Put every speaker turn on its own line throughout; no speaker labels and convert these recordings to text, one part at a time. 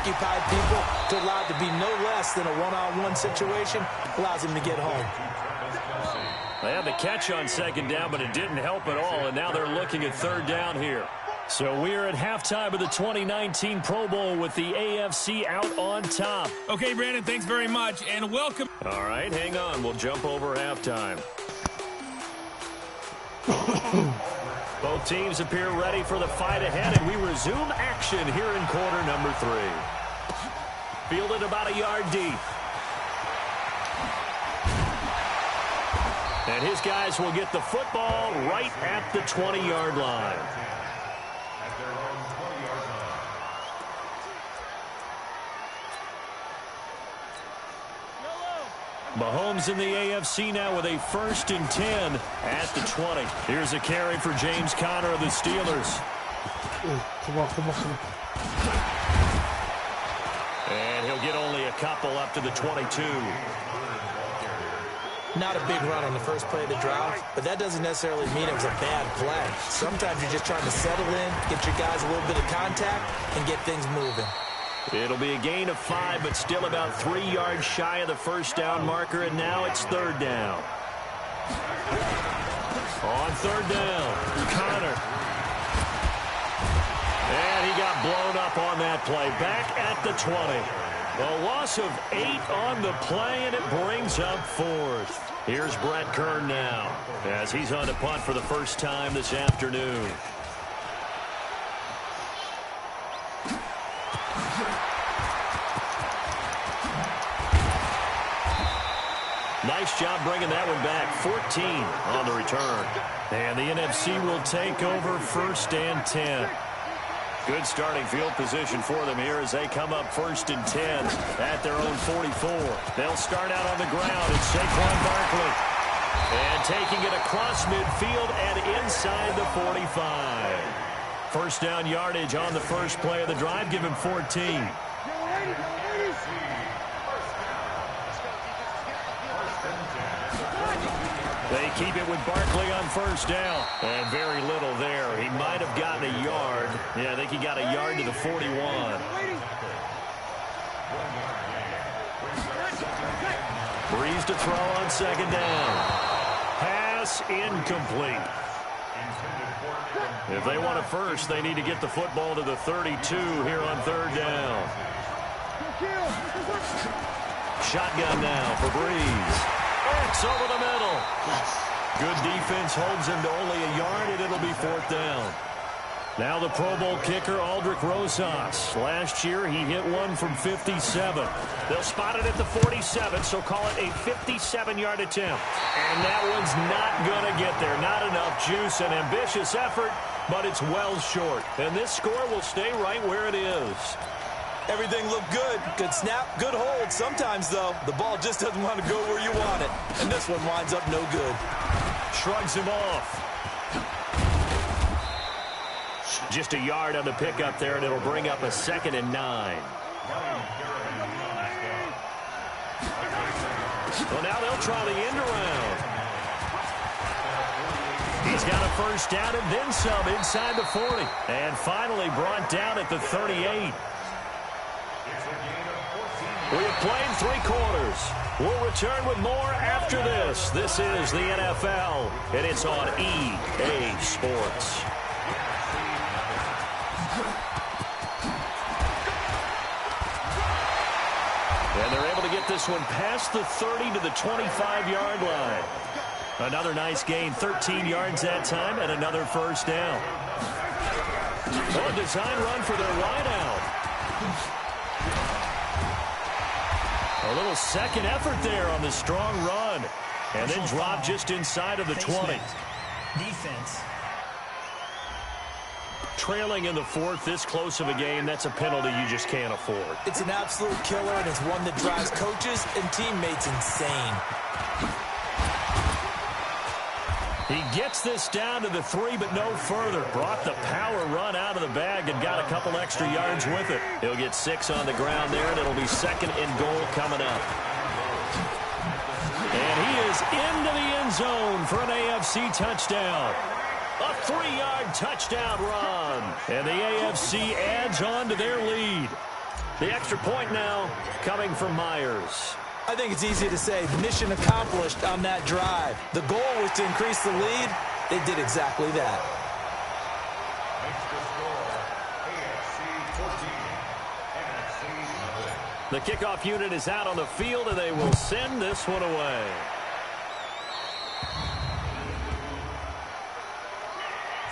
occupied people to allow it to be no less than a one-on-one situation, allows him to get home.
They had the catch on second down, but it didn't help at all, and now they're looking at third down here. So we are at halftime of the 2019 Pro Bowl with the AFC out on top.
Okay, Brandon, thanks very much, and welcome.
All right, hang on. We'll jump over halftime. Both teams appear ready for the fight ahead, and we resume action here in quarter number 3. Fielded about a yard deep. And his guys will get the football right at the 20-yard line. Mahomes in the AFC now with a 1st and 10 at the 20. Here's a carry for James Conner of the Steelers.
Come on.
And he'll get only a couple up to the 22.
Not a big run on the first play of the drive, but that doesn't necessarily mean it was a bad play. Sometimes you're just trying to settle in, get your guys a little bit of contact, and get things moving.
It'll be a gain of 5, but still about 3 yards shy of the first down marker, and now it's third down. On third down, Conner. And he got blown up on that play. Back at the 20. A loss of 8 on the play, and it brings up 4th. Here's Brett Kern now, as he's on to punt for the first time this afternoon. Nice job bringing that one back. 14 on the return. And the NFC will take over 1st and 10. Good starting field position for them here as they come up 1st and 10 at their own 44. They'll start out on the ground. It's Saquon Barkley. And taking it across midfield and inside the 45. First down yardage on the first play of the drive. Give him 14. They keep it with Barkley on first down. And very little there. He might have gotten a yard. Yeah, I think he got a yard to the 41. Breeze to throw on second down. Pass incomplete. If they want a first, they need to get the football to the 32 here on third down. Shotgun now for Breeze. It's over the middle. Good defense holds him to only a yard, and it'll be 4th down. Now the Pro Bowl kicker, Aldrick Rosas. Last year, he hit one from 57. They'll spot it at the 47, so call it a 57-yard attempt. And that one's not going to get there. Not enough juice. An ambitious effort, but it's well short. And this score will stay right where it is.
Everything looked good. Good snap, good hold. Sometimes, though, the ball just doesn't want to go where you want it. And this one winds up no good.
Shrugs him off. Just a yard on the pickup there, and it'll bring up a 2nd and 9. Well, now they'll try the end around. He's got a first down and then some inside the 40. And finally brought down at the 38. We have played 3 quarters. We'll return with more after this. This is the NFL, and it's on EA Sports. And they're able to get this one past the 30 to the 25-yard line. Another nice gain, 13 yards that time, and another first down. Oh, a design run for their wideout. A little second effort there on the strong run. And then drop just inside of the 20.
Defense.
Trailing in the 4th, this close of a game, that's a penalty you just can't afford.
It's an absolute killer, and it's one that drives coaches and teammates insane.
He gets this down to the 3, but no further. Brought the power run out of the bag and got a couple extra yards with it. He'll get 6 on the ground there, and it'll be 2nd and goal coming up. And he is into the end zone for an AFC touchdown. A 3-yard touchdown run. And the AFC adds on to their lead. The extra point now coming from Myers.
I think it's easy to say mission accomplished on that drive. The goal was to increase the lead. They did exactly that.
The kickoff unit is out on the field, and they will send this one away.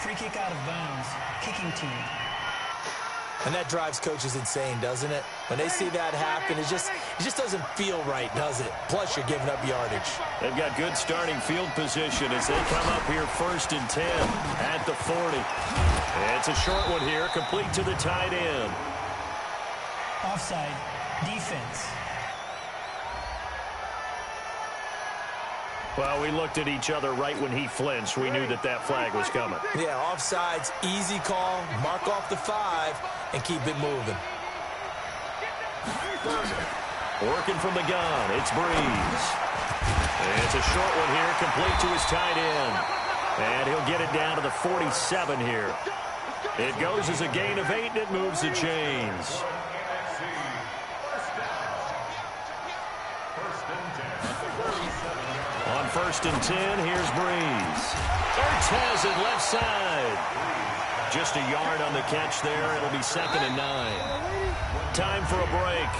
Free kick out of bounds. Kicking team.
And that drives coaches insane, doesn't it? When they see that happen, it just doesn't feel right, does it? Plus, you're giving up yardage.
They've got good starting field position as they come up here 1st and 10 at the 40. It's a short one here, complete to the tight end.
Offside. Defense.
Well, we looked at each other right when he flinched. We knew that that flag was coming.
Yeah, offsides, easy call, mark off the 5, and keep it moving.
Working from the gun, it's Breeze. It's a short one here, complete to his tight end. And he'll get it down to the 47 here. It goes as a gain of 8, and it moves the chains. On 1st and 10, here's Breeze. Ertz has it left side. Just a yard on the catch there. It'll be 2nd and 9. Time for a break.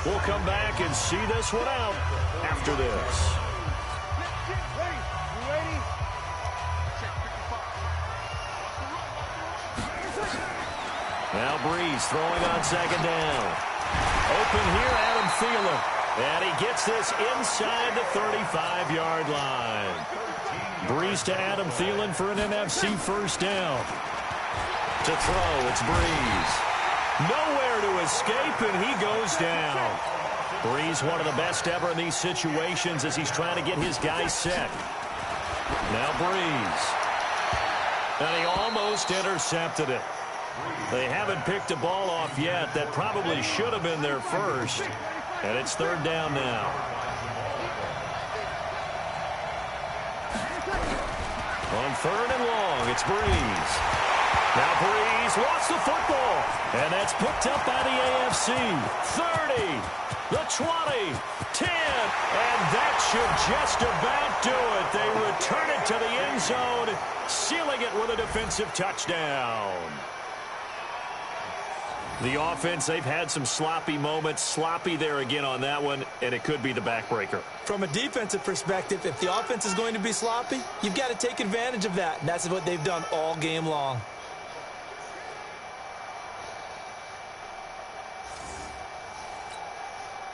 We'll come back and see this one out after this. Now Breeze throwing on 2nd down. Open here, Adam Thielen. And he gets this inside the 35-yard line. Breeze to Adam Thielen for an NFC first down. To throw, it's Breeze. Nowhere to escape, and he goes down. Breeze, one of the best ever in these situations as he's trying to get his guys set. Now Breeze. And he almost intercepted it. They haven't picked a ball off yet. That probably should have been their first. And it's 3rd down now. On 3rd and long, it's Breeze. Now Breeze lost the football. And that's picked up by the AFC. 30, the 20, 10. And that should just about do it. They return it to the end zone, sealing it with a defensive touchdown. The offense, they've had some sloppy moments. Sloppy there again on that one, and it could be the backbreaker.
From a defensive perspective, if the offense is going to be sloppy, you've got to take advantage of that, and that's what they've done all game long.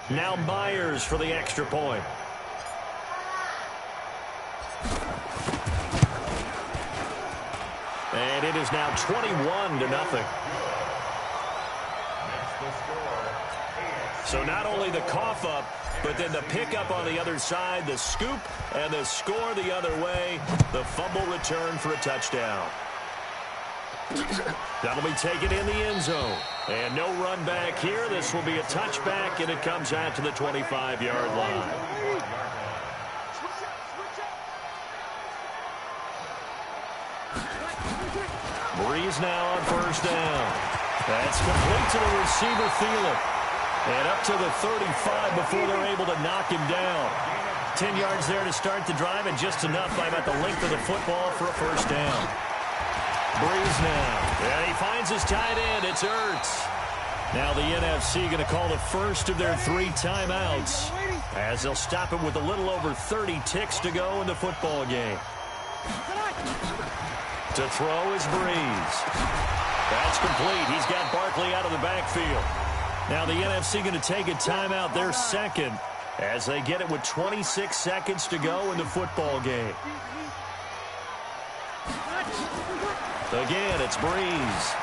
Now Myers for the extra point. And it is now 21-0. So not only the cough up, but then the pickup on the other side, the scoop, and the score the other way, the fumble return for a touchdown. That'll be taken in the end zone. And no run back here. This will be a touchback, and it comes out to the 25-yard line. Breeze now on 1st down. That's complete to the receiver, Thielen. And up to the 35 before they're able to knock him down. 10 yards there to start the drive, and just enough by about the length of the football for a first down. Breeze now. And he finds his tight end. It's Ertz. Now the NFC going to call the first of their 3 timeouts as they'll stop it with a little over 30 ticks to go in the football game. To throw is Breeze. That's complete. He's got Barkley out of the backfield. Now the NFC going to take a timeout, their second, as they get it with 26 seconds to go in the football game. Again, it's Breeze.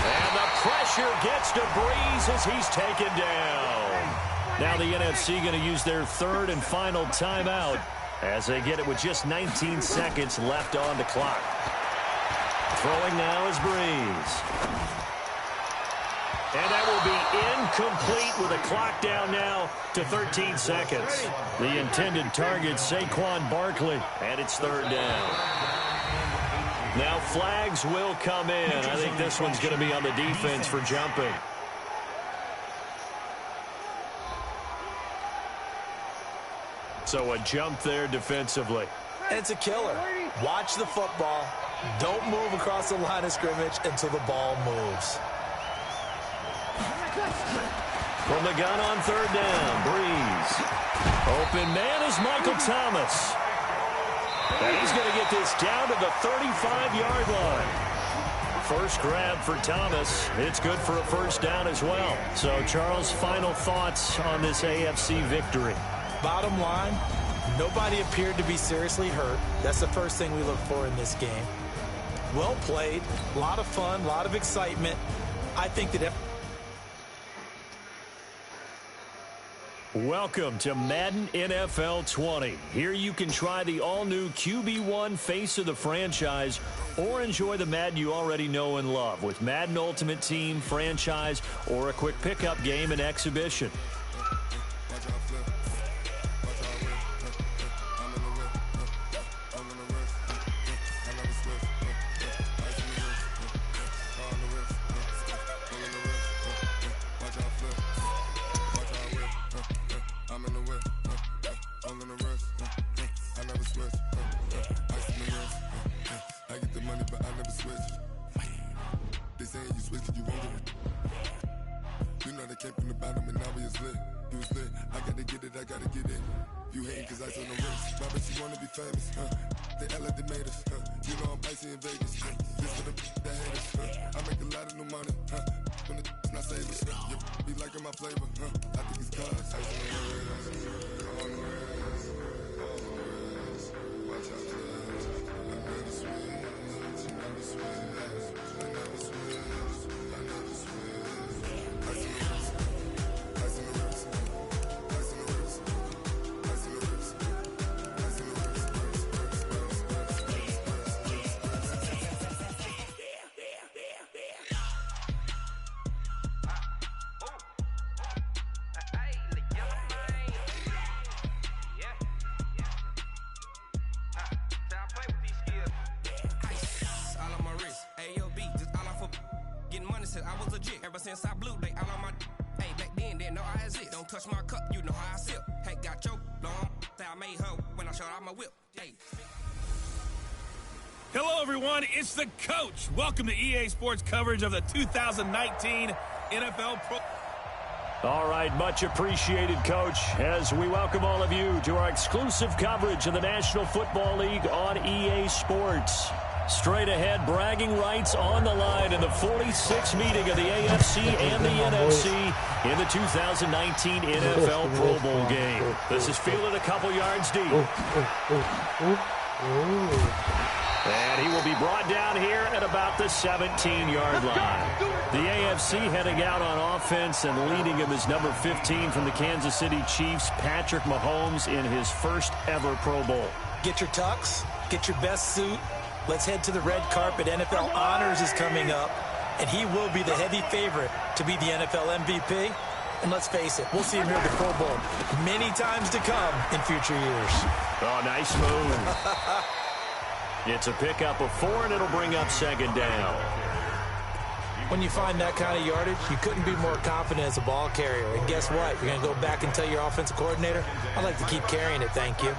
And the pressure gets to Breeze as he's taken down. Now the NFC going to use their 3rd and final timeout as they get it with just 19 seconds left on the clock. Throwing now is Breeze. And that will be incomplete with a clock down now to 13 seconds. The intended target, Saquon Barkley, and it's 3rd down. Now flags will come in. I think this one's going to be on the defense for jumping. So a jump there defensively.
It's a killer. Watch the football. Don't move across the line of scrimmage until the ball moves.
From the gun on third down, Breeze. Open man is Michael Thomas. And he's going to get this down to the 35-yard line. First grab for Thomas. It's good for a first down as well. So, Charles, final thoughts on this AFC victory.
Bottom line, nobody appeared to be seriously hurt. That's the first thing we look for in this game. Well played, a lot of fun, a lot of excitement. I think that...
Welcome to Madden NFL 20. Here you can try the all-new QB1 face of the franchise or enjoy the Madden you already know and love with Madden Ultimate Team, franchise, or a quick pickup game and exhibition.
Since I blew, they all on my hey back then didn't know I exist. Don't touch my cup, you know how I sip. Hey, got your long say I made her when I showed out my whip. Hey.
Hello, everyone. It's the coach. Welcome to EA Sports coverage of the 2019 NFL Pro.
All right, much appreciated, Coach, as we welcome all of you to our exclusive coverage of the National Football League on EA Sports. Straight ahead, bragging rights on the line in the 46th meeting of the AFC and the NFC in the 2019 NFL Pro Bowl game. This is fielded a couple yards deep. And he will be brought down here at about the 17-yard line. The AFC heading out on offense, and leading him is number 15 from the Kansas City Chiefs, Patrick Mahomes, in his first ever Pro Bowl.
Get your tux, get your best suit. Let's head to the red carpet. NFL Honors is coming up, and he will be the heavy favorite to be the NFL MVP. And let's face it, we'll see him here at the Pro Bowl many times to come in future years.
Oh, nice move. It's a pickup of 4, and it'll bring up second down.
When you find that kind of yardage, you couldn't be more confident as a ball carrier. And guess what? You're going to go back and tell your offensive coordinator, I'd like to keep carrying it, thank you.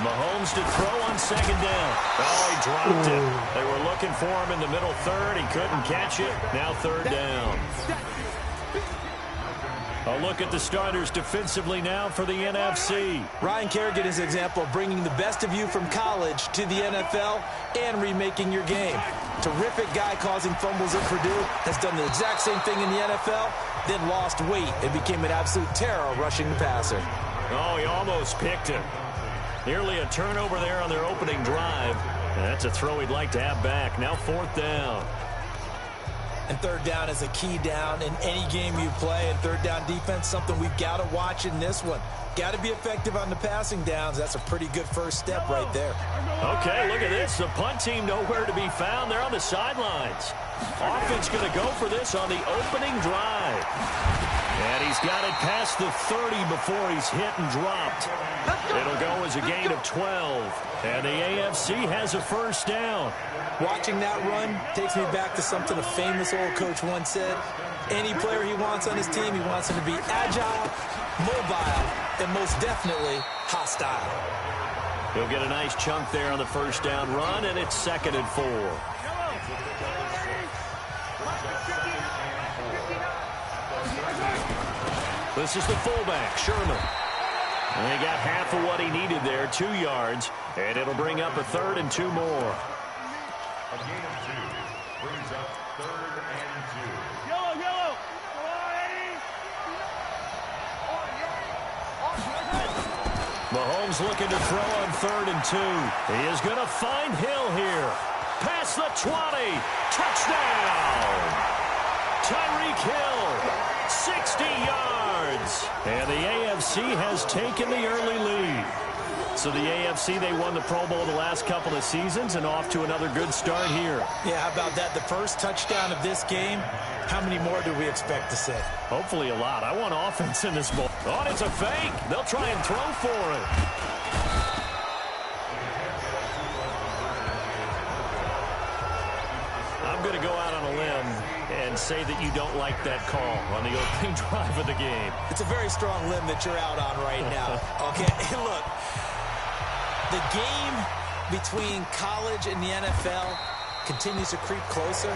Mahomes to throw on second down. Oh, he dropped it. They were looking for him in the middle third. He couldn't catch it. Now third down. A look at the starters defensively now for the NFC.
Ryan Kerrigan is an example of bringing the best of you from college to the NFL and remaking your game. Terrific guy causing fumbles at Purdue, has done the exact same thing in the NFL, then lost weight and became an absolute terror rushing the passer.
Oh, he almost picked him. Nearly a turnover there on their opening drive. And that's a throw he'd like to have back. Now fourth down.
And third down is a key down in any game you play. And third down defense, something we've got to watch in this one. Got to be effective on the passing downs. That's a pretty good first step right there.
Okay, look at this. The punt team nowhere to be found. They're on the sidelines. Offense going to go for this on the opening drive. And he's got it past the 30 before he's hit and dropped. It'll go as a gain of 12. And the AFC has a first down.
Watching that run takes me back to something a famous old coach once said. Any player he wants on his team, he wants him to be agile, mobile, and most definitely hostile.
He'll get a nice chunk there on the first down run, and it's 2nd and 4. This is the fullback, Sherman. And he got half of what he needed there, 2 yards, and it'll bring up a 3rd and 2 more.
A gain of 2 brings up 3rd and 2.
Yellow.
Mahomes looking to throw on 3rd and 2. He is going to find Hill here. Past the 20. Touchdown. Tyreek Hill, 60 yards. And the AFC has taken the early lead. So the AFC, they won the Pro Bowl the last couple of seasons and off to another good start here.
Yeah, how about that? The first touchdown of this game. How many more do we expect to see?
Hopefully a lot. I want offense in this ball. Oh, it's a fake. They'll try and throw for it. I'm going to go out on a limb and say that you don't like that call on the opening drive of the game.
It's a very strong limb that you're out on right now. Okay, look, the game between college and the NFL continues to creep closer,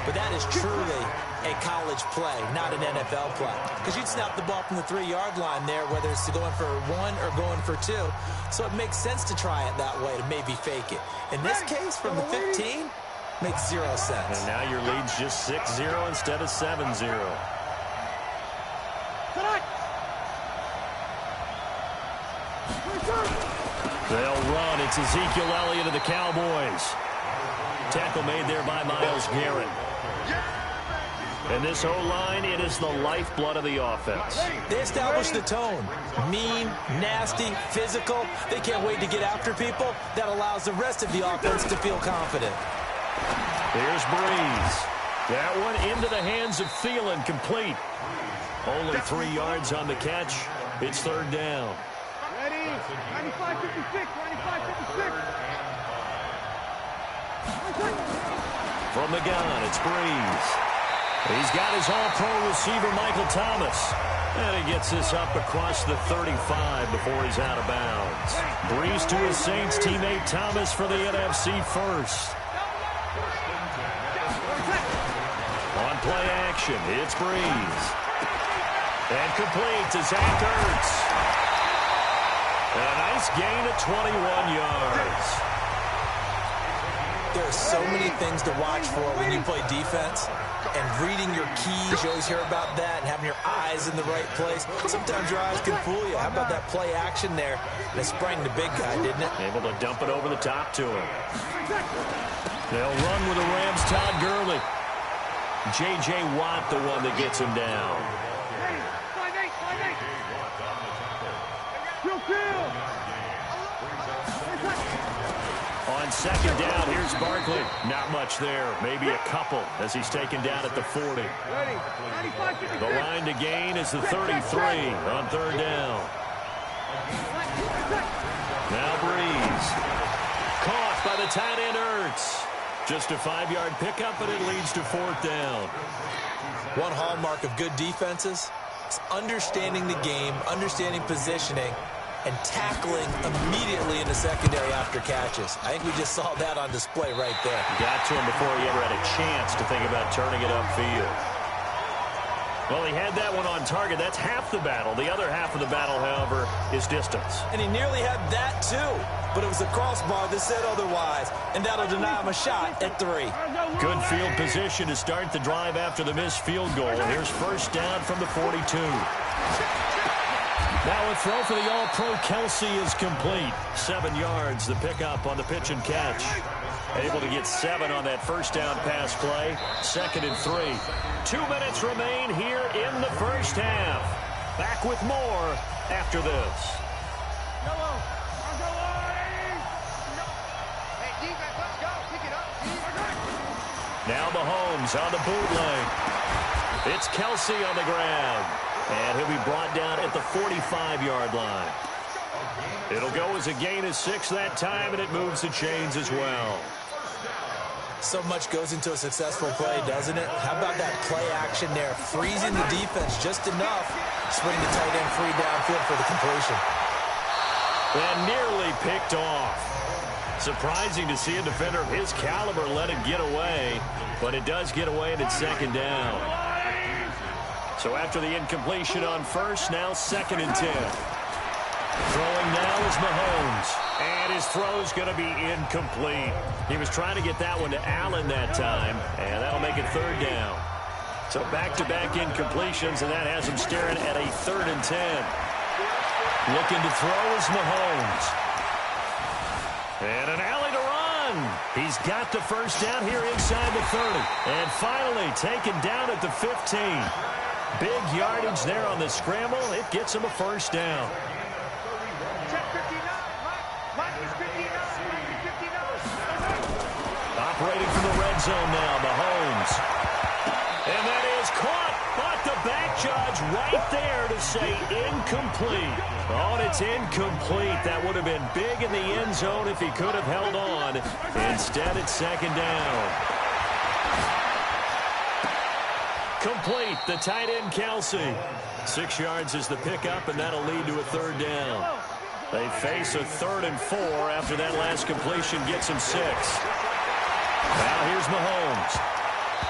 but that is truly a college play, not an NFL play. Because you'd snap the ball from the 3-yard line there, whether it's going for 1 or going for 2. So it makes sense to try it that way to maybe fake it. In this case, from the 15, makes 0 sense.
And now your lead's just 6-0 instead of 7-0. They'll run. It's Ezekiel Elliott of the Cowboys. Tackle made there by Myles Garrett. And this O-line, it is the lifeblood of the offense.
They established the tone. Mean, nasty, physical. They can't wait to get after people. That allows the rest of the offense to feel confident.
Here's Breeze. That one into the hands of Thielen, complete. Only 3 yards on the catch. It's 3rd down.
Ready? 95-56. 95-56.
From the gun, it's Breeze. He's got his all-pro receiver, Michael Thomas. And he gets this up across the 35 before he's out of bounds. Breeze to his Saints teammate Thomas for the NFC first. On play action, it's Breeze. And complete to Zach Ertz. And a nice gain of 21 yards.
There are so many things to watch for when you play defense. And reading your keys, you always hear about that, and having your eyes in the right place. Sometimes your eyes can fool you. How about that play action there? That sprang the big guy, didn't it?
Able to dump it over the top to him. They'll run with the Rams' Todd Gurley. J.J. Watt, the one that gets him down. On 2nd down, here's Barkley. Not much there. Maybe a couple as he's taken down at the 40. The line to gain is the 33 on 3rd down. Now Breeze. Caught by the tight end Ertz. Just a 5-yard pickup, but it leads to 4th down.
One hallmark of good defenses is understanding the game, understanding positioning, and tackling immediately in the secondary after catches. I think we just saw that on display right there.
Got to him before he ever had a chance to think about turning it upfield. Well, he had that one on target. That's half the battle. The other half of the battle, however, is distance.
And he nearly had that, too. But it was the crossbar that said otherwise, and that'll deny him a shot at 3.
Good field position to start the drive after the missed field goal. Here's 1st down from the 42. Now a throw for the All-Pro Kelsey is complete. 7 yards, the pickup on the pitch and catch. Able to get 7 on that 1st down pass play. 2nd and 3. 2 minutes remain here in the 1st half. Back with more after this. Now Mahomes on the bootleg. It's Kelsey on the grab. And he'll be brought down at the 45-yard line. It'll go as a gain of 6 that time, and it moves the chains as well.
So much goes into a successful play, doesn't it? How about that play action there? Freezing the defense just enough to swing the tight end free downfield for the completion.
And nearly picked off. Surprising to see a defender of his caliber let it get away, but it does get away and it's second down. So after the incompletion on first, now 2nd and 10. Throwing now is Mahomes, and his throw's going to be incomplete. He was trying to get that one to Allen that time, and that'll make it 3rd down. So back-to-back incompletions, and that has him staring at a 3rd and 10. Looking to throw is Mahomes. And an alley to run. He's got the first down here inside the 30. And finally taken down at the 15. Big yardage there on the scramble. It gets him a first down. Operating from the red zone now, Mahomes. And that is caught, but the back judge right there to say incomplete. Oh, and it's incomplete. That would have been big in the end zone if he could have held on. Instead, it's 2nd down. Complete, the tight end, Kelsey. 6 yards is the pickup, and that'll lead to a 3rd down. They face a 3rd and 4 after that last completion gets him 6. Now here's Mahomes.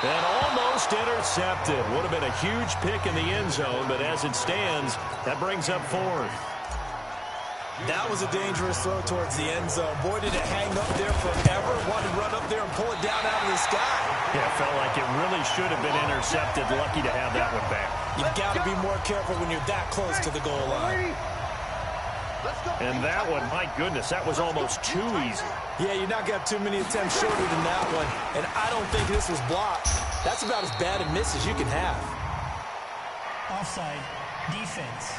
And almost intercepted. Would have been a huge pick in the end zone, but as it stands, that brings up 4th.
That was a dangerous throw towards the end zone. Boy, did it hang up there forever. Wanted to run up there and pull it down out of the sky.
Yeah, it felt like it really should have been intercepted. Lucky to have that one back.
You've got to be more careful when you're that close to the goal line.
And that one, my goodness, that was almost too easy.
Yeah, you're not going to have too many attempts shorter than that one. And I don't think this was blocked. That's about as bad a miss as you can have.
Offside. Defense.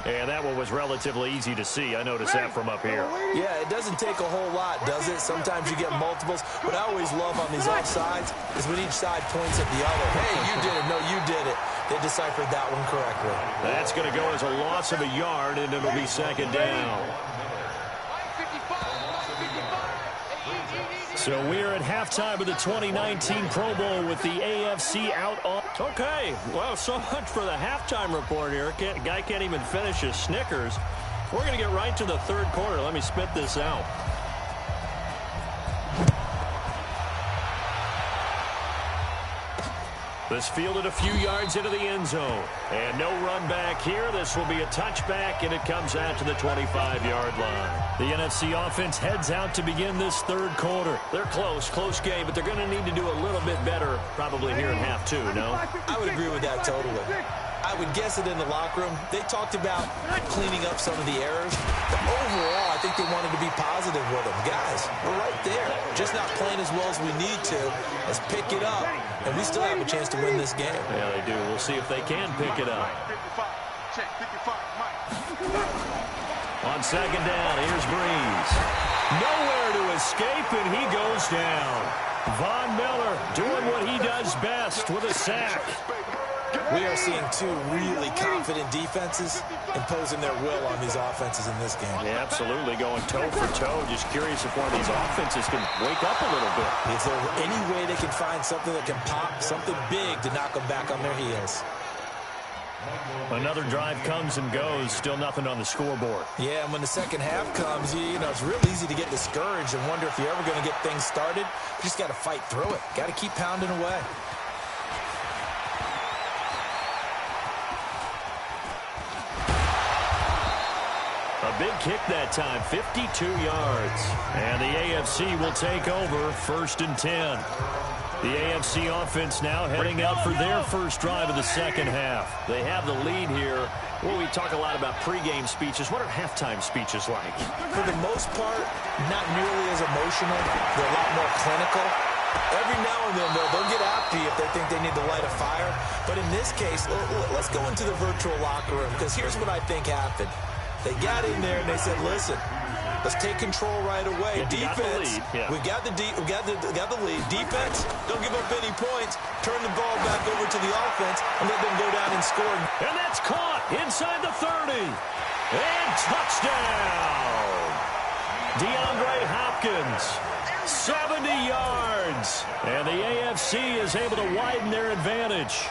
And that one was relatively easy to see. I noticed that from up here.
Yeah, it doesn't take a whole lot, does it? Sometimes you get multiples. What I always love on these offsides is when each side points at the other. Hey, you did it. No, you did it. They deciphered that one correctly.
That's going to go as a loss of a yard, and it'll be 2nd down. So we're at halftime of the 2019 Pro Bowl with the AFC out on. Okay, well, so much for the halftime report here. Guy can't even finish his Snickers. We're going to get right to the 3rd quarter. Let me spit this out. This fielded a few yards into the end zone. And no run back here. This will be a touchback, and it comes out to the 25-yard line. The NFC offense heads out to begin this 3rd quarter. They're close game, but they're going to need to do a little bit better probably here in half 2, no?
I would agree with that totally. I would guess it in the locker room. They talked about cleaning up some of the errors. But overall, I think they wanted to be positive with them. Guys, we're right there. Just not playing as well as we need to. Let's pick it up. And we still have a chance to win this game.
Yeah, they do. We'll see if they can pick it up. On 2nd down, here's Breeze. Nowhere to escape, and he goes down. Von Miller doing what he does best with a sack.
We are seeing 2 really confident defenses imposing their will on these offenses in this game.
Yeah, absolutely, going toe for toe. Just curious if one of these offenses can wake up a little bit.
If there were any way they can find something that can pop, something big to knock them back on their heels.
Another drive comes and goes, still nothing on the scoreboard.
Yeah, and when the second half comes, you know, it's real easy to get discouraged and wonder if you're ever going to get things started. You just got to fight through it. Got to keep pounding away.
A big kick that time, 52 yards. And the AFC will take over 1st and 10. The AFC offense now heading out for their first drive of the second half. They have the lead here. Well, we talk a lot about pregame speeches. What are halftime speeches like?
For the most part, not nearly as emotional. They're a lot more clinical. Every now and then, they'll get after you if they think they need to light a fire. But in this case, let's go into the virtual locker room, because here's what I think happened. They got in there and they said, listen, Let's take control right away. Defense, we got the lead. Defense, don't give up any points. Turn the ball back over to the offense and let them go down and score.
And that's caught inside the 30. And touchdown. DeAndre Hopkins, 70 yards. And the AFC is able to widen their advantage.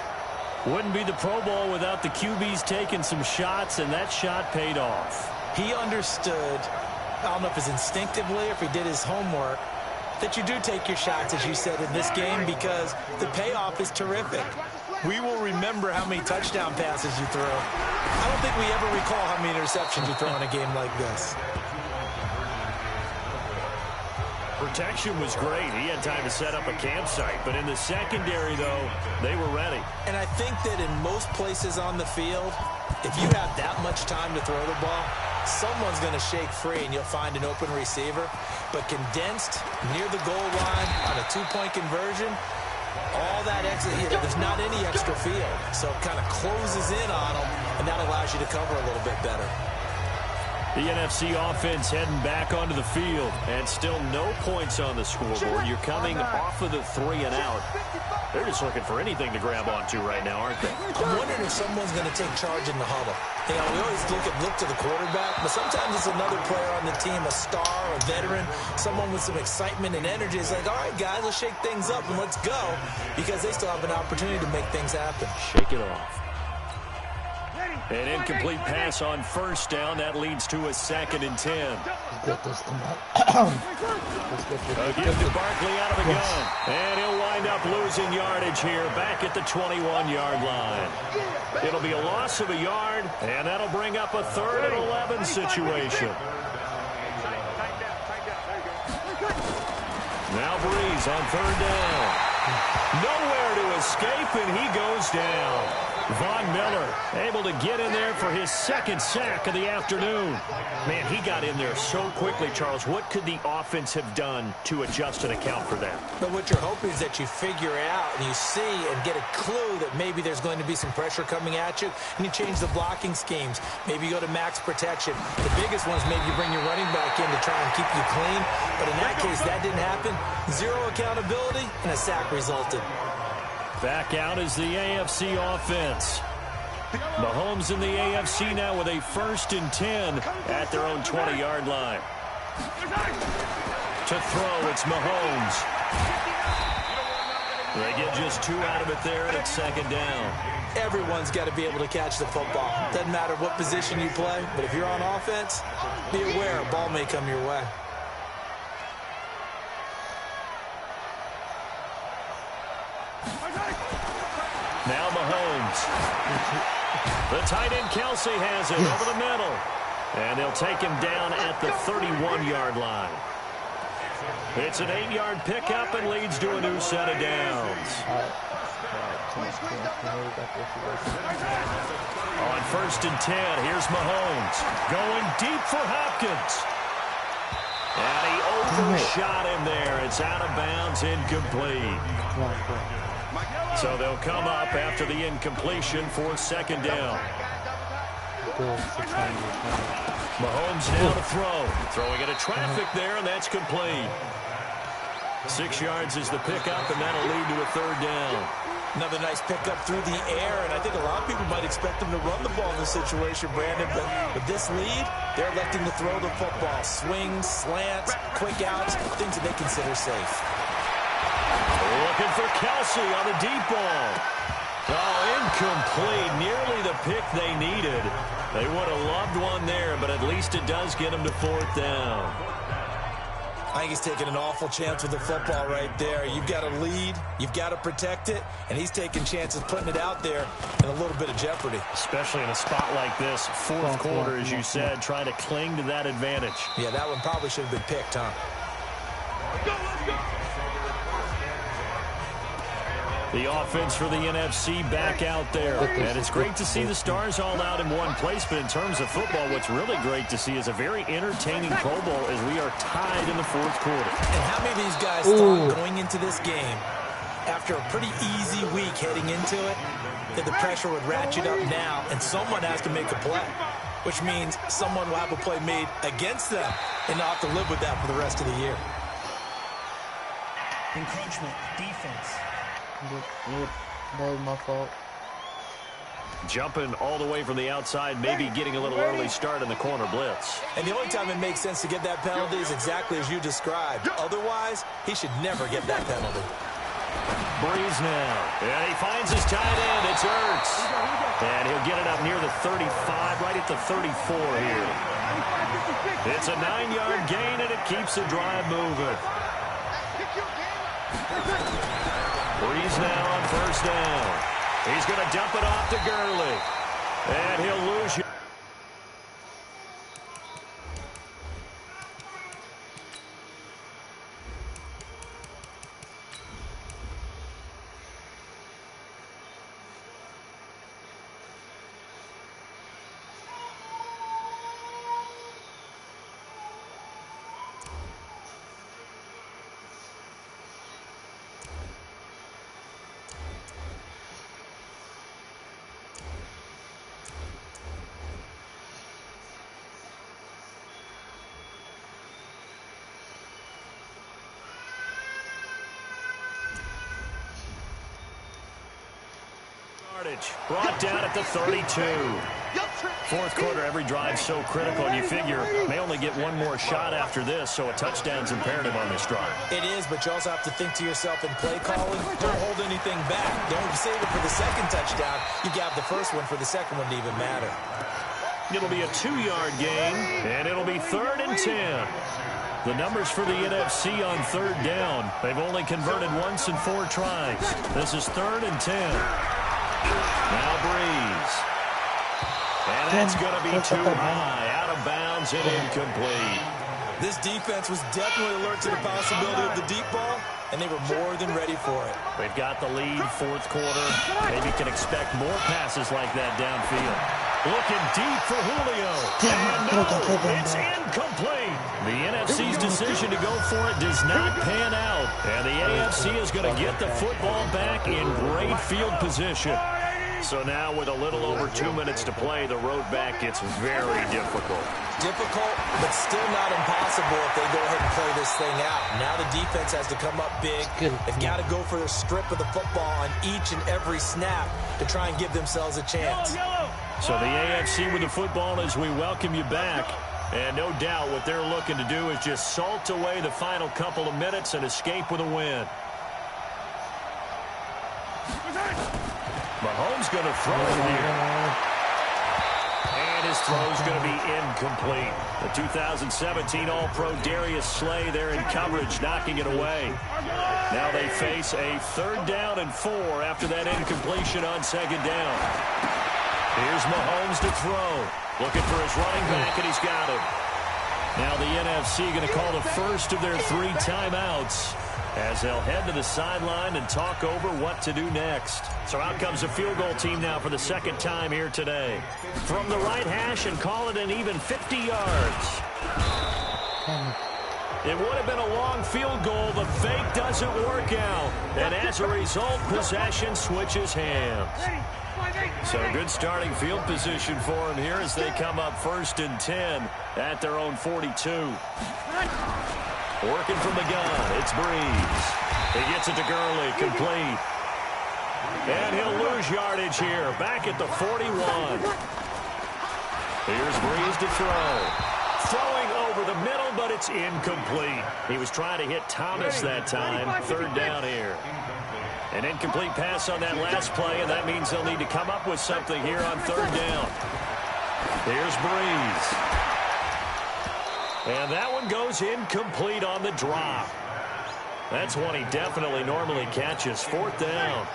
Wouldn't be the Pro Bowl without the QBs taking some shots, and that shot paid off.
He understood, I don't know if it's instinctively or if he did his homework, that you do take your shots, as you said, in this game because the payoff is terrific. We will remember how many touchdown passes you throw. I don't think we ever recall how many interceptions you throw in a game like this.
Protection was great. He had time to set up a campsite. But in the secondary, though, they were ready.
And I think that in most places on the field, if you have that much time to throw the ball, someone's going to shake free and you'll find an open receiver. But condensed near the goal line on a two-point conversion, all that extra, there's not any extra field. So it kind of closes in on them, and that allows you to cover a little bit better.
The NFC offense heading back onto the field, and still no points on the scoreboard. You're coming off of the 3 and out. They're just looking for anything to grab onto right now, aren't they?
I'm wondering if someone's going to take charge in the huddle. You know, we always look to the quarterback, but sometimes it's another player on the team, a star, a veteran, someone with some excitement and energy. It's like, all right, guys, let's shake things up and let's go, because they still have an opportunity to make things happen.
Shake it off. An incomplete pass on first down. That leads to a 2nd and 10.
Get this, come on.
A give to Barkley out of the gun. And he'll wind up losing yardage here back at the 21-yard line. It'll be a loss of a yard, and that'll bring up a 3rd and 11 situation. Now Breeze on 3rd down. Nowhere to escape, and he goes down. Von Miller able to get in there for his 2nd sack of the afternoon. Man, he got in there so quickly, Charles. What could the offense have done to adjust and account for that?
But what you're hoping is that you figure out and you see and get a clue that maybe there's going to be some pressure coming at you, and you change the blocking schemes. Maybe you go to max protection. The biggest one is maybe you bring your running back in to try and keep you clean. But in that case, that didn't happen. 0 accountability, and a sack resulted.
Back out is the AFC offense. Mahomes in the AFC now with a 1st and 10 at their own 20-yard line. To throw, it's Mahomes. They get just 2 out of it there, and it's 2nd down.
Everyone's got to be able to catch the football. Doesn't matter what position you play, but if you're on offense, be aware a ball may come your way.
Now Mahomes. The tight end Kelsey has it over the middle. And they'll take him down at the 31-yard line. It's an 8-yard pickup and leads to a new set of downs. On 1st and 10, here's Mahomes. Going deep for Hopkins. And he overshot him there. It's out of bounds, incomplete. So they'll come up after the incompletion for 2nd down. Mahomes now to throw. Throwing into traffic there, and that's complete. 6 yards is the pickup, and that'll lead to a 3rd down.
Another nice pickup through the air, and I think a lot of people might expect them to run the ball in this situation, Brandon, but with this lead, they're electing to throw the football. Swings, slants, quick outs, things that they consider safe.
Looking for Kelsey on the deep ball. Oh, incomplete. Nearly the pick they needed. They would have loved one there, but at least it does get them to 4th down.
I think he's taking an awful chance with the football right there. You've got to lead, you've got to protect it, and he's taking chances putting it out there in a little bit of jeopardy.
Especially in a spot like this, 4th quarter, as you said, trying to cling to that advantage.
Yeah, that one probably should have been picked, huh?
Let's go!
The offense for the NFC back out there. And it's great to see the stars all out in one place, but in terms of football, what's really great to see is a very entertaining Pro Bowl as we are tied in the 4th quarter.
And how many of these guys thought going into this game, after a pretty easy week heading into it, that the pressure would ratchet up now and someone has to make a play? which means someone will have a play made against them, and they'll have to live with that for the rest of the year.
Encroachment, defense.
That was my fault.
Jumping all the way from the outside, maybe getting a little early start in the corner blitz.
And the only time it makes sense to get that penalty is exactly as you described. Otherwise, he should never get that penalty.
Breeze now. And he finds his tight end. It's Ertz. And he'll get it up near the 35, right at the 34 here. It's a 9-yard gain, and it keeps the drive moving. Breeze now on first down. He's going to dump it off to Gurley. And he'll lose you. Brought down at the 32. Fourth quarter, every drive so critical, and you figure may only get one more shot after this, so a touchdown's imperative on this drive.
It is, but you also have to think to yourself in play calling, don't hold anything back. Don't save it for the second touchdown. You got the first one for the second one to even matter.
It'll be a 2-yard gain, and it'll be 3rd and 10. The numbers for the NFC on third down. They've only converted once in 4 tries. This is 3rd and 10. Now Breeze. And that's going to be too high. Out of bounds and incomplete.
This defense was definitely alert to the possibility of the deep ball, and they were more than ready for it.
They've got the lead, fourth quarter. Maybe can expect more passes like that downfield. Looking deep for Julio. And no, it's incomplete. The NFC's decision to go for it does not pan out. And the AFC is going to get the football back in great field position. So now with a little over 2 minutes to play, the road back gets very difficult.
Difficult, but still not impossible if they go ahead and play this thing out. Now the defense has to come up big. They've got to go for a strip of the football on each and every snap to try and give themselves a chance.
So the AFC with the football as we welcome you back. And no doubt what they're looking to do is just salt away the final couple of minutes and escape with a win. Mahomes going to throw it here. And his throw's going to be incomplete. The 2017 All-Pro Darius Slay there in coverage, knocking it away. Now they face a 3rd down and 4 after that incompletion on 2nd down. Here's Mahomes to throw. Looking for his running back, and he's got him. Now the NFC going to call the first of their 3 timeouts as they'll head to the sideline and talk over what to do next. So out comes the field goal team now for the 2nd time here today. From the right hash and call it an even 50 yards. It would have been a long field goal. The fake doesn't work out. And as a result, possession switches hands. So good starting field position for him here as they come up 1st and 10 at their own 42. Working from the gun, it's Breeze. He gets it to Gurley, complete. And he'll lose yardage here, back at the 41. Here's Breeze to throw. Throwing over the middle, but it's incomplete. He was trying to hit Thomas that time. 3rd down here. An incomplete pass on that last play, and that means they'll need to come up with something here on 3rd down. Here's Breeze. And that one goes incomplete on the drop. That's one he definitely normally catches. 4th down.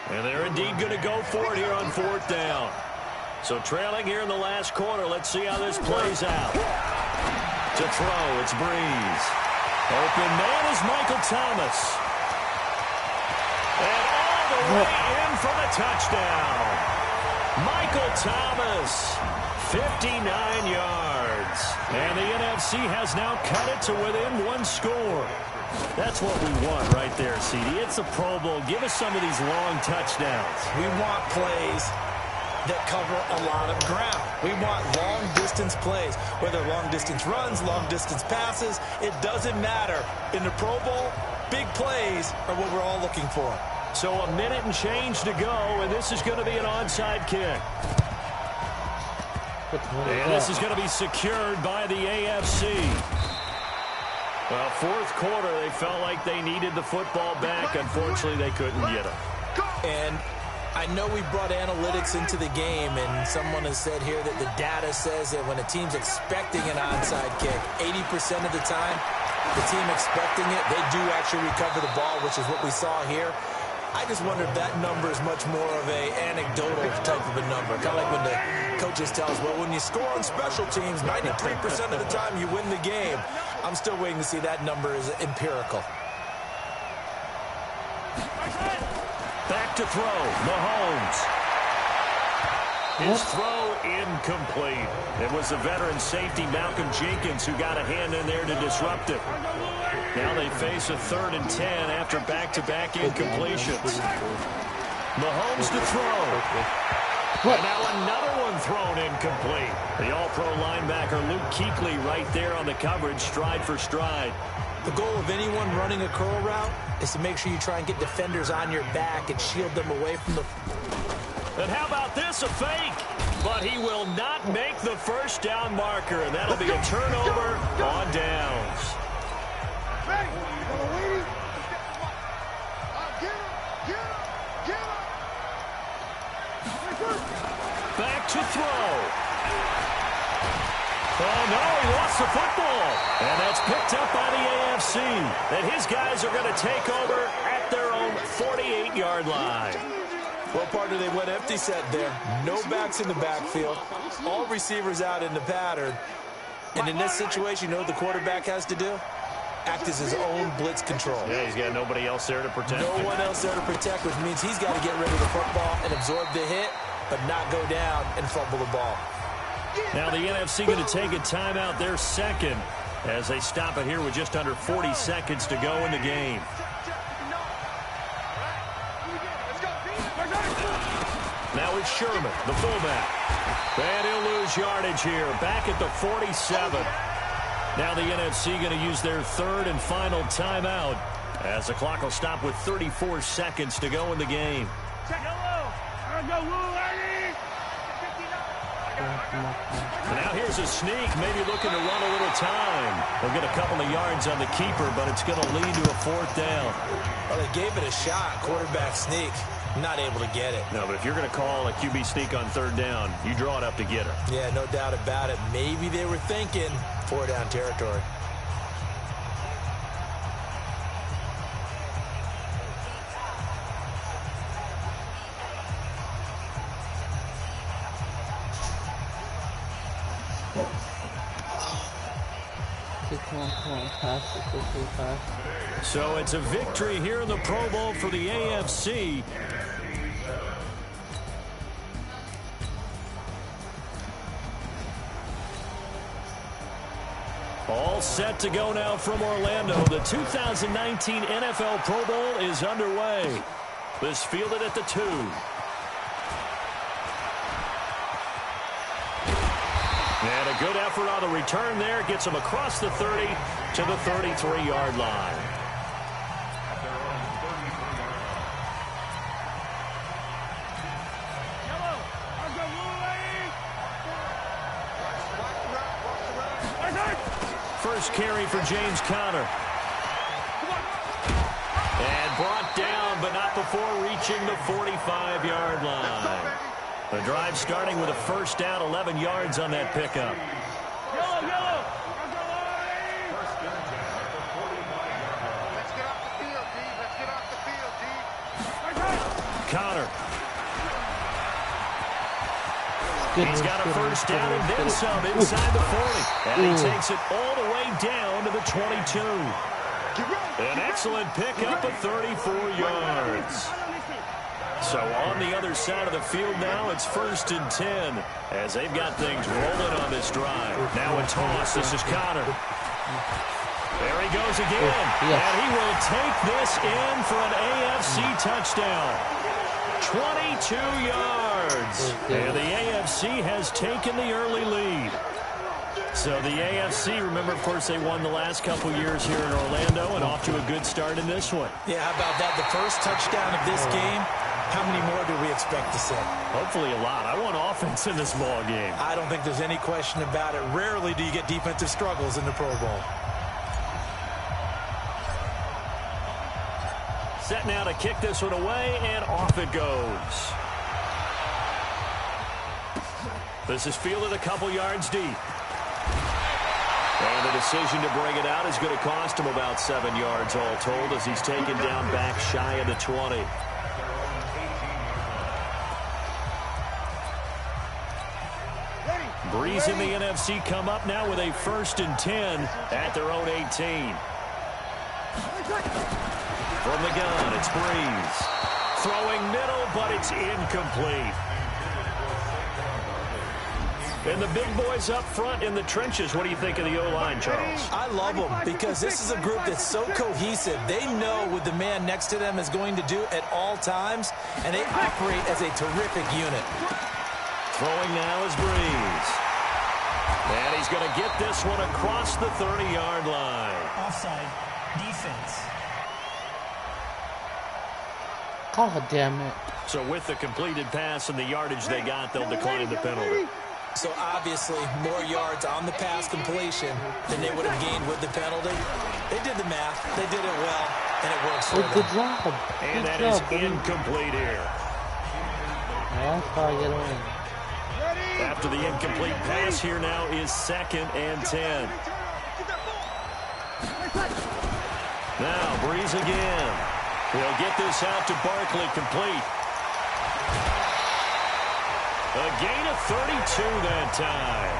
And they're indeed going to go for it here on 4th down. So trailing here in the last quarter. Let's see how this plays out. To throw, it's Breeze. Open man is Michael Thomas. And all the way in for the touchdown. Michael Thomas, 59 yards. And the NFC has now cut it to within 1 score. That's what we want right there, CD. It's a Pro Bowl. Give us some of these long touchdowns.
We want plays that cover a lot of ground. We want long-distance plays, whether long-distance runs, long-distance passes. It doesn't matter. In the Pro Bowl, big plays are what we're all looking for.
So a minute and change to go, and this is going to be an onside kick. And this is going to be secured by the AFC. Well, fourth quarter, they felt like they needed the football back. Unfortunately, they couldn't get it.
And I know we brought analytics into the game, and someone has said here that the data says that when a team's expecting an onside kick, 80% of the time, the team expecting it, they do actually recover the ball, which is what we saw here. I just wonder if that number is much more of a anecdotal type of a number. Kind of like when the coaches tell us, well, when you score on special teams, 93% of the time you win the game. I'm still waiting to see that number is empirical.
Back to throw, Mahomes. His throw incomplete. It was the veteran safety Malcolm Jenkins who got a hand in there to disrupt it. Now they face a 3rd and 10 after back-to-back incompletions. Mahomes to throw. And now another one thrown incomplete. The all-pro linebacker Luke Kuechly right there on the coverage, stride for stride.
The goal of anyone running a curl route is to make sure you try and get defenders on your back and shield them away from the...
And how about this, a fake? But he will not make the first down marker, and that'll be a turnover on downs. Back to throw. Oh, no, he lost the football. And that's picked up by the AFC. And his guys are going to take over at their own 48-yard line.
Well, partner, they went empty set there. No backs in the backfield. All receivers out in the pattern. And in this situation, you know what the quarterback has to do? Act as his own blitz control.
Yeah, he's got nobody else there to protect.
No one else there to protect, which means he's got to get rid of the football and absorb the hit, but not go down and fumble the ball.
Now the NFC going to take a timeout, their second, as they stop it here with just under 40 seconds to go in the game. Now it's Sherman, the fullback. And he'll lose yardage here, back at the 47. Now the NFC going to use their 3rd and final timeout, as the clock will stop with 34 seconds to go in the game. And now here's a sneak, maybe looking to run a little time. They'll get a couple of yards on the keeper, but it's going to lead to a 4th down.
Well, they gave it a shot, quarterback sneak. Not able to get it.
No, but if you're going to call a QB sneak on 3rd down, you draw it up to get it.
Yeah, no doubt about it. Maybe they were thinking 4-down territory.
So it's a victory here in the Pro Bowl for the AFC. All set to go now from Orlando. The 2019 NFL Pro Bowl is underway. This fielded at the 2. And a good effort on the return there. Gets him across the 30 to the 33-yard line. First carry for James Conner. And brought down, but not before reaching the 45-yard line. The drive starting with a first down, 11 yards on that pickup.
Let's get off the field, D. Let's get off the field, D.
Conner. He's got a first down and then some inside the 40. And he takes it all the way down to the 22. An excellent pickup of 34 yards. So on the other side of the field now, it's 1st and 10 as they've got things rolling on this drive. Now a toss. This is Conner. There he goes again. And he will take this in for an AFC touchdown. 22 yards. And the AFC has taken the early lead. So the AFC, remember, of course, they won the last couple years here in Orlando and off to a good start in this one.
Yeah, how about that? The first touchdown of this game, how many more do we expect to see?
Hopefully a lot. I want offense in this ball game.
I don't think there's any question about it. Rarely do you get defensive struggles in the Pro Bowl.
Set now to kick this one away, and off it goes. This is fielded a couple yards deep. And the decision to bring it out is going to cost him about 7 yards all told as he's taken down back shy of the 20. Breeze in the NFC come up now with a 1st and 10 at their own 18. From the gun, it's Breeze. Throwing middle, but it's incomplete. And the big boys up front in the trenches. What do you think of the O-line, Charles?
I love them because this is a group that's so cohesive. They know what the man next to them is going to do at all times, and they operate as a terrific unit.
Throwing now is Breeze. And he's going to get this one across the 30-yard line.
Offside. Defense.
God damn it.
So with the completed pass and the yardage they got, they'll decline the penalty.
So obviously more yards on the pass completion than they would have gained with the penalty. They did the math. They did it well, and it works for them.
Good job.
And that is incomplete here.
Yeah, that's how I get away.
After the incomplete pass, here now is 2nd and 10. Now Breeze again. He'll get this out to Barkley, complete. A gain of 32 that time.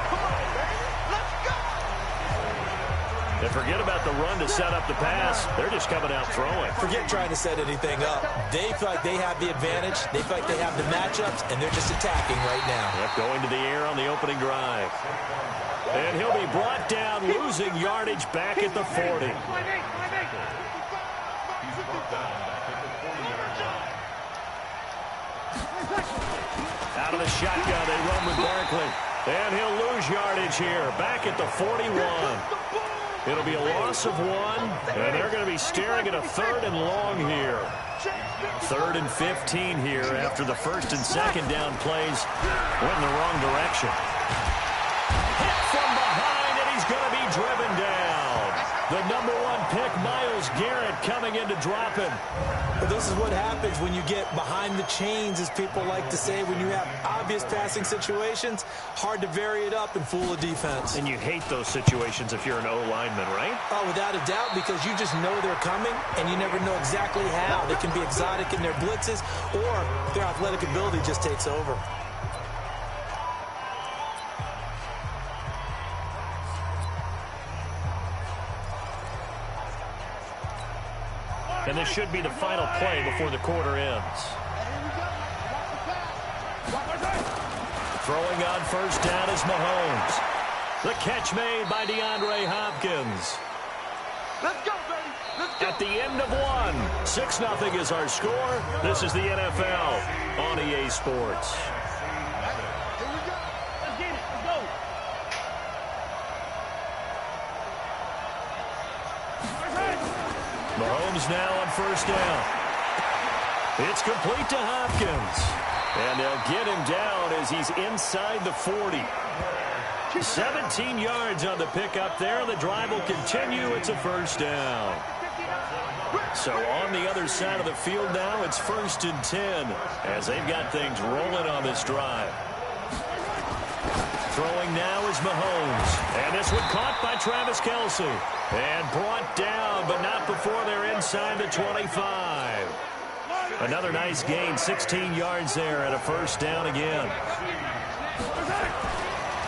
And forget about the run to set up the pass. They're just coming out throwing.
Forget trying to set anything up. They feel like they have the advantage. They feel like they have the matchups, and they're just attacking right now.
Yep, going to the air on the opening drive. And he'll be brought down, losing yardage back at the 40. Out of the shotgun, they run with Barkley. And he'll lose yardage here, back at the 41. It'll be a loss of 1, and they're going to be staring at a 3rd and long here. 3rd and 15 here after the 1st and 2nd down plays went in the wrong direction. Hit from behind, and he's going to be driven down. The #1 pick, Myles Garrett, coming in to drop him.
But this is what happens when you get behind the chains, as people like to say. When you have obvious passing situations, hard to vary it up and fool a defense.
And you hate those situations if you're an O-lineman, right?
Oh, without a doubt, because you just know they're coming, and you never know exactly how. They can be exotic in their blitzes, or their athletic ability just takes over.
And this should be the final play before the quarter ends. Throwing on 1st down is Mahomes. The catch made by DeAndre Hopkins.
Let's go, baby. Let's go.
At the end of 1, 6-0 is our score. This is the NFL on EA Sports.
Here we go. Let's get it. Let's go.
Mahomes now on 1st down. It's complete to Hopkins. And they'll get him down as he's inside the 40. 17 yards on the pickup there. The drive will continue. It's a 1st down. So on the other side of the field now, it's 1st and 10 as they've got things rolling on this drive. Throwing now is Mahomes. And this one caught by Travis Kelce. And brought down, but not before they're inside the 25. Another nice gain, 16 yards there at a 1st down again.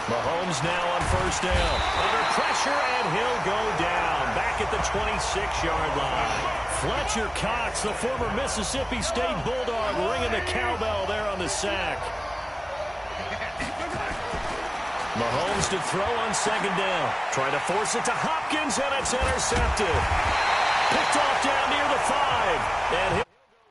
Mahomes now on 1st down. Under pressure, and he'll go down. Back at the 26-yard line. Fletcher Cox, the former Mississippi State Bulldog, ringing the cowbell there on the sack. Mahomes to throw on 2nd down. Trying to force it to Hopkins, and it's intercepted. Picked off down near the 5. And